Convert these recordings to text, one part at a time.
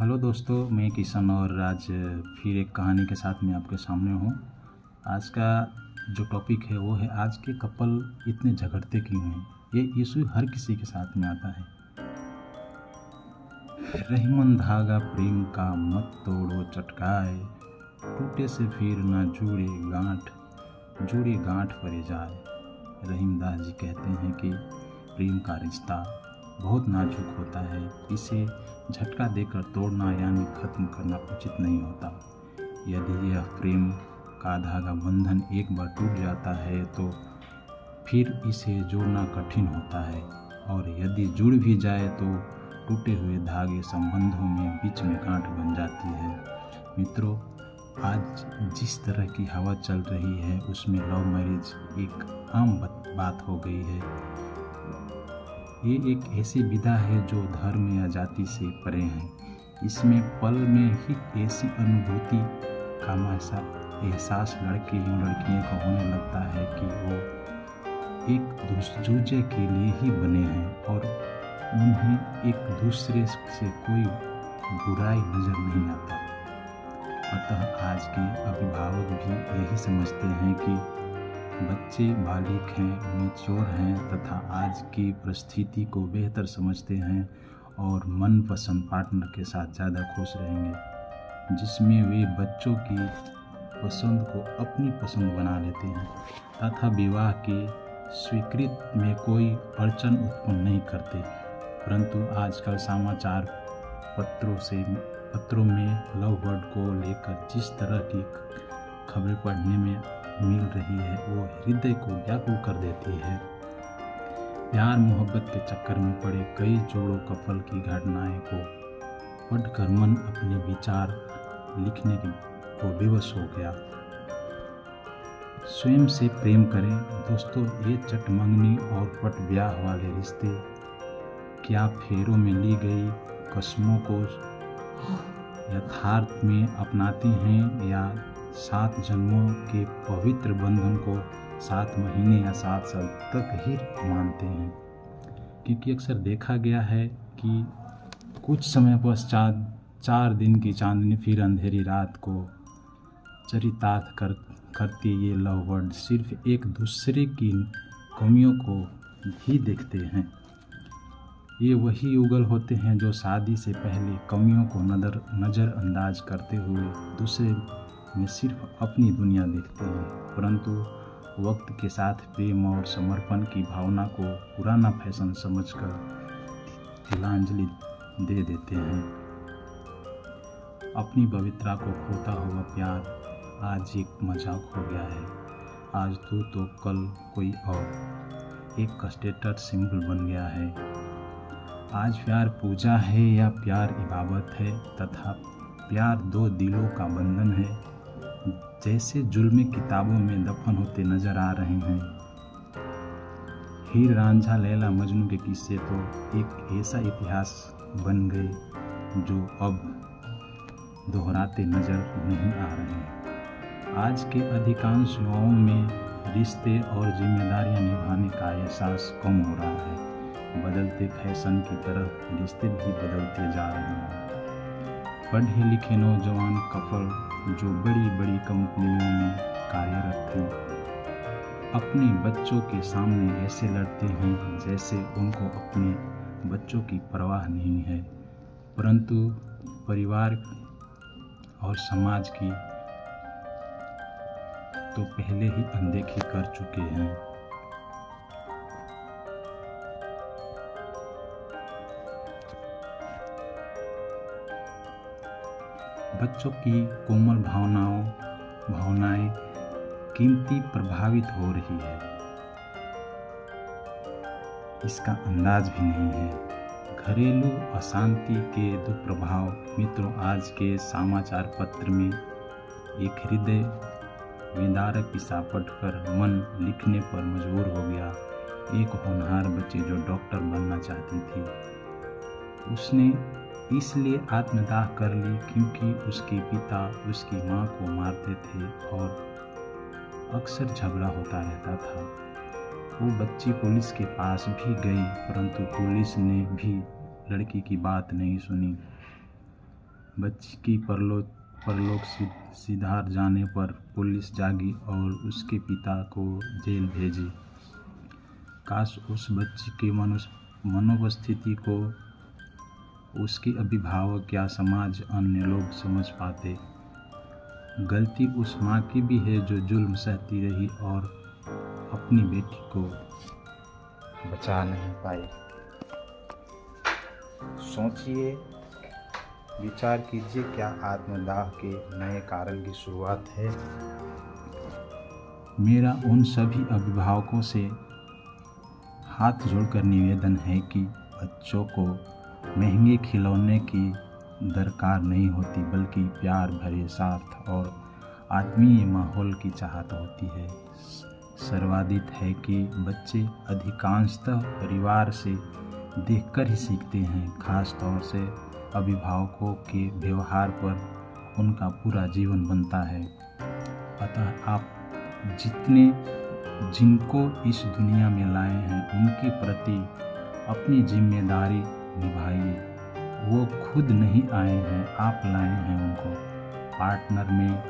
Hello दोस्तों, मैं किशन और आज फिर एक कहानी के साथ मैं आपके सामने हूँ। आज का जो टॉपिक है वो है आज के कपल इतने झगड़ते क्यों हैं। ये इशू हर किसी के साथ में आता है। रहीमन धागा प्रेम का मत तोड़ो चटकाए, टूटे से फिर ना जुड़े गांठ परे जाए। रहीमदास जी कहते हैं कि प्रेम का रिश्ता बहुत नाजुक होता है, इसे झटका देकर तोड़ना यानी ख़त्म करना उचित नहीं होता। यदि यह प्रेम का धागा बंधन एक बार टूट जाता है तो फिर इसे जोड़ना कठिन होता है, और यदि जुड़ भी जाए तो टूटे हुए धागे संबंधों में बीच में गांठ बन जाती है। मित्रों, आज जिस तरह की हवा चल रही है उसमें लव मैरिज एक आम बात हो गई है। ये एक ऐसी विधा है जो धर्म या जाति से परे है। इसमें पल में ही ऐसी अनुभूति का एहसास लड़के एवं लड़कियों को होने लगता है कि वो एक दूसरे के लिए ही बने हैं और उन्हें एक दूसरे से कोई बुराई नज़र नहीं आता। अतः आज के अभिभावक भी यही समझते हैं कि बच्चे बालिग हैं, मैच्योर हैं तथा आज की परिस्थिति को बेहतर समझते हैं और मनपसंद पार्टनर के साथ ज़्यादा खुश रहेंगे, जिसमें वे बच्चों की पसंद को अपनी पसंद बना लेते हैं तथा विवाह की स्वीकृति में कोई अड़चन उत्पन्न नहीं करते। परंतु आजकल समाचार पत्रों में लव बर्ड को लेकर जिस तरह की खबरें पढ़ने में मिल रही है वो हृदय को व्याकुल कर देती है। प्यार मोहब्बत के चक्कर में पड़े कई जोड़ों कपल की घटनाएं को पढ़कर मन अपने विचार लिखने को विवश हो गया। स्वयं से प्रेम करें दोस्तों। ये चटमंगनी और पट ब्याह वाले रिश्ते क्या फेरों में ली गई कसमों को यथार्थ में अपनाते हैं या 7 जन्मों के पवित्र बंधन को 7 महीने या 7 साल तक ही मानते हैं? क्योंकि अक्सर देखा गया है कि कुछ समय पश्चात 4 दिन की चांदनी फिर अंधेरी रात को चरितार्थ करते ये लव बर्ड सिर्फ एक दूसरे की कमियों को ही देखते हैं। ये वही युगल होते हैं जो शादी से पहले कमियों को नज़रअंदाज करते हुए दूसरे में सिर्फ अपनी दुनिया देखते हैं, परंतु वक्त के साथ प्रेम और समर्पण की भावना को पुराना फैशन समझकर तिलांजलि दे देते हैं। अपनी पवित्रता को खोता हुआ प्यार आज एक मजाक हो गया है। आज तू तो कल कोई और, एक स्टेटस सिंबल बन गया है। आज प्यार पूजा है या प्यार इबादत है तथा प्यार 2 दिलों का बंधन है, जैसे जुल्मी किताबों में दफन होते नजर आ रहे हैं। हीर रांझा लैला मजनू के किस्से तो एक ऐसा इतिहास बन गए जो अब दोहराते नजर नहीं आ रहे हैं। आज के अधिकांश युवाओं में रिश्ते और जिम्मेदारियां निभाने का एहसास कम हो रहा है। बदलते फैशन की तरह रिश्ते भी बदलते जा रहे हैं। पढ़े लिखे नौजवान कपल जो बड़ी बड़ी कंपनियों में कार्यरत हैं, अपने बच्चों के सामने ऐसे लड़ते हैं जैसे उनको अपने बच्चों की परवाह नहीं है, परंतु परिवार और समाज की तो पहले ही अनदेखी कर चुके हैं। बच्चों की कोमल भावनाएं कीमती प्रभावित हो रही है, इसका अंदाज भी नहीं है। घरेलू अशांति के दुष्प्रभाव मित्रों, आज के समाचार पत्र में एक हृदय विदारक किस्सा पढ़कर मन लिखने पर मजबूर हो गया। एक होनहार बच्ची जो डॉक्टर बनना चाहती थी, उसने इसलिए आत्मदाह कर ली क्योंकि उसके पिता उसकी माँ को मारते थे और अक्सर झगड़ा होता रहता था। वो बच्ची पुलिस के पास भी गई, परंतु पुलिस ने भी लड़की की बात नहीं सुनी। बच्ची की परलोक सिधार जाने पर पुलिस जागी और उसके पिता को जेल भेजी। काश उस बच्ची की मनोस्थिति को उसके अभिभावक या समाज अन्य लोग समझ पाते। गलती उस माँ की भी है जो जुल्म सहती रही और अपनी बेटी को बचा नहीं पाई। सोचिए, विचार कीजिए, क्या आत्मदाह के नए कारण की शुरुआत है? मेरा उन सभी अभिभावकों से हाथ जोड़कर निवेदन है कि बच्चों को महंगे खिलौने की दरकार नहीं होती, बल्कि प्यार भरे साथ और आत्मीय माहौल की चाहत होती है। सर्वाधिक है कि बच्चे अधिकांशतः परिवार से देखकर ही सीखते हैं। खास तौर से अभिभावकों के व्यवहार पर उनका पूरा जीवन बनता है। अतः आप जिनको इस दुनिया में लाए हैं उनके प्रति अपनी जिम्मेदारी निभाइए। वो खुद नहीं आए हैं, आप लाए हैं उनको। पार्टनर में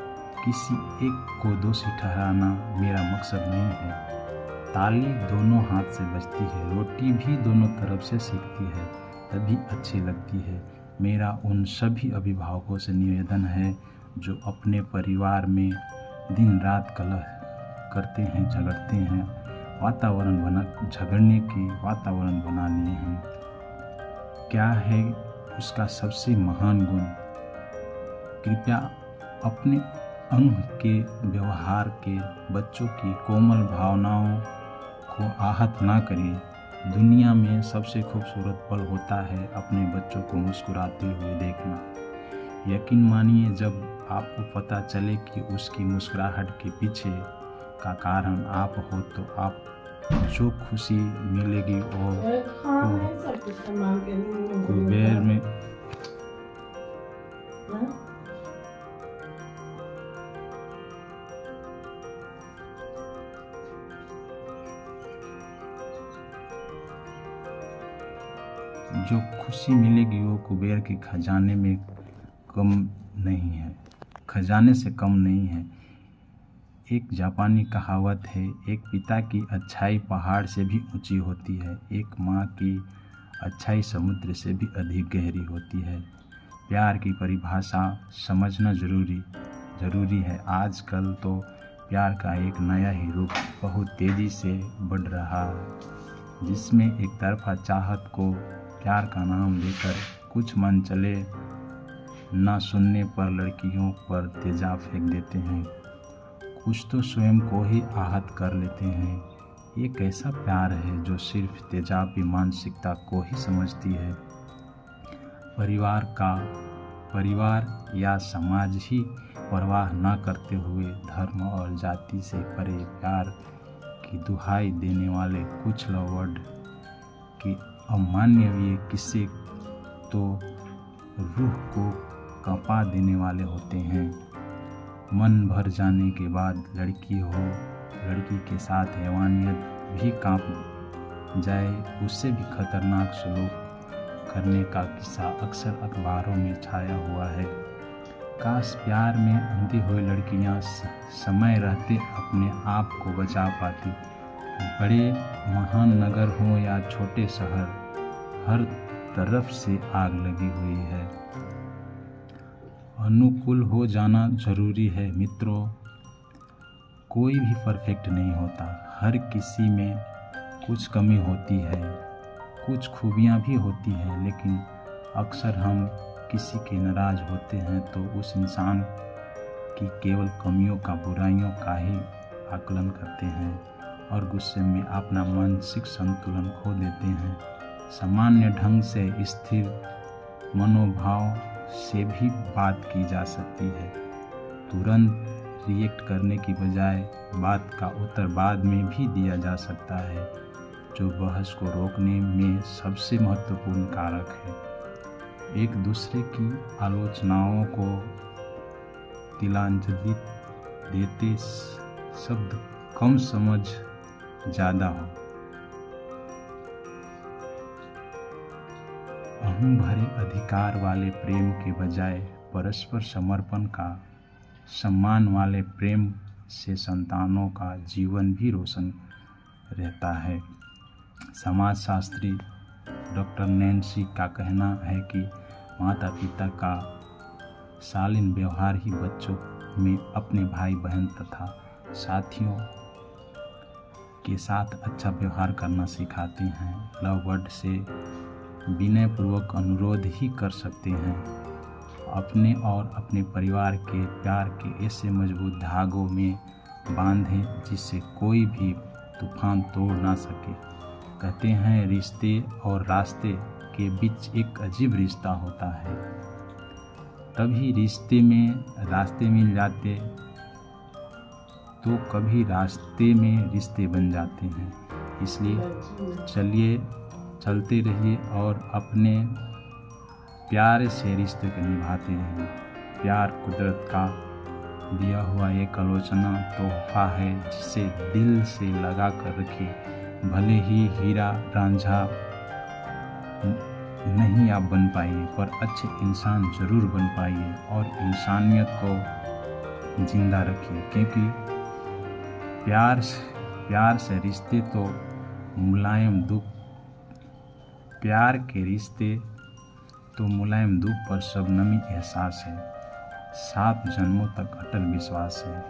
किसी एक को दोषी ठहराना मेरा मकसद नहीं है। ताली दोनों हाथ से बजती है, रोटी भी दोनों तरफ से सीखती है, तभी अच्छी लगती है। मेरा उन सभी अभिभावकों से निवेदन है जो अपने परिवार में दिन रात कलह करते हैं, झगड़ते हैं, झगड़ने की वातावरण बना लिए हैं। क्या है उसका सबसे महान गुण? कृपया अपने अंग के व्यवहार के बच्चों की कोमल भावनाओं को आहत ना करें। दुनिया में सबसे खूबसूरत पल होता है अपने बच्चों को मुस्कुराते हुए देखना। यकीन मानिए, जब आपको पता चले कि उसकी मुस्कुराहट के पीछे का कारण आप हो, तो आप जो खुशी मिलेगी वो कुबेर में जो खुशी मिलेगी वो कुबेर के खजाने में कम नहीं है, खजाने से कम नहीं है। एक जापानी कहावत है, एक पिता की अच्छाई पहाड़ से भी ऊंची होती है, एक माँ की अच्छाई समुद्र से भी अधिक गहरी होती है। प्यार की परिभाषा समझना ज़रूरी है। आजकल तो प्यार का एक नया ही रूप बहुत तेज़ी से बढ़ रहा है, जिसमें एक तरफा चाहत को प्यार का नाम देकर कुछ मन चले ना सुनने पर लड़कियों पर तेजाब फेंक देते हैं, कुछ तो स्वयं को ही आहत कर लेते हैं। ये कैसा प्यार है जो सिर्फ तेजाबी मानसिकता को ही समझती है? परिवार या समाज ही परवाह न करते हुए धर्म और जाति से परे प्यार की दुहाई देने वाले कुछ लवर्ड की अमानवीय किस्से तो रूह को कंपा देने वाले होते हैं। मन भर जाने के बाद लड़की के साथ हैवानियत भी कांप जाए, उससे भी खतरनाक सलूक करने का किस्सा अक्सर अखबारों में छाया हुआ है। काश प्यार में अंधी हुई लड़कियां समय रहते अपने आप को बचा पाती। बड़े महान नगर हों या छोटे शहर, हर तरफ से आग लगी हुई है। अनुकूल हो जाना जरूरी है मित्रों। कोई भी परफेक्ट नहीं होता, हर किसी में कुछ कमी होती है, कुछ खूबियाँ भी होती हैं, लेकिन अक्सर हम किसी के नाराज़ होते हैं तो उस इंसान की केवल कमियों का, बुराइयों का ही आकलन करते हैं और गुस्से में अपना मानसिक संतुलन खो देते हैं। सामान्य ढंग से स्थिर मनोभाव से भी बात की जा सकती है। तुरंत रिएक्ट करने की बजाय बात का उत्तर बाद में भी दिया जा सकता है, जो बहस को रोकने में सबसे महत्वपूर्ण कारक है। एक दूसरे की आलोचनाओं को तिलांजलि देते शब्द कम, समझ ज़्यादा हो। अहम भरे अधिकार वाले प्रेम के बजाय परस्पर समर्पण का, सम्मान वाले प्रेम से संतानों का जीवन भी रोशन रहता है। समाजशास्त्री डॉक्टर नैन्सी का कहना है कि माता पिता का शालीन व्यवहार ही बच्चों में अपने भाई बहन तथा साथियों के साथ अच्छा व्यवहार करना सिखाते हैं। लव वर्ड से विनयपूर्वक अनुरोध ही कर सकते हैं। अपने और अपने परिवार के प्यार के ऐसे मजबूत धागों में बांधें जिससे कोई भी तूफान तोड़ ना सके। कहते हैं रिश्ते और रास्ते के बीच एक अजीब रिश्ता होता है। तभी रास्ते मिल जाते तो कभी रास्ते में रिश्ते बन जाते हैं। इसलिए चलते रहिए और अपने प्यार से रिश्ते को निभाते रहिए। प्यार कुदरत का दिया हुआ एक आलोचना तोहफा है जिसे दिल से लगा कर रखिए। भले ही हीरा रांझा नहीं आप बन पाइए पर अच्छे इंसान ज़रूर बन पाइए और इंसानियत को जिंदा रखिए, क्योंकि प्यार से रिश्ते तो मुलायम दुख, प्यार के रिश्ते तो मुलायम दुख पर शबनमी एहसास है, 7 जन्मों तक अटल विश्वास है।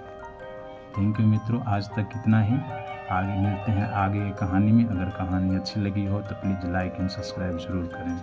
थैंक यू मित्रों, आज तक इतना ही। आगे मिलते हैं आगे की कहानी में। अगर कहानी अच्छी लगी हो तो प्लीज़ लाइक एंड सब्सक्राइब ज़रूर करें।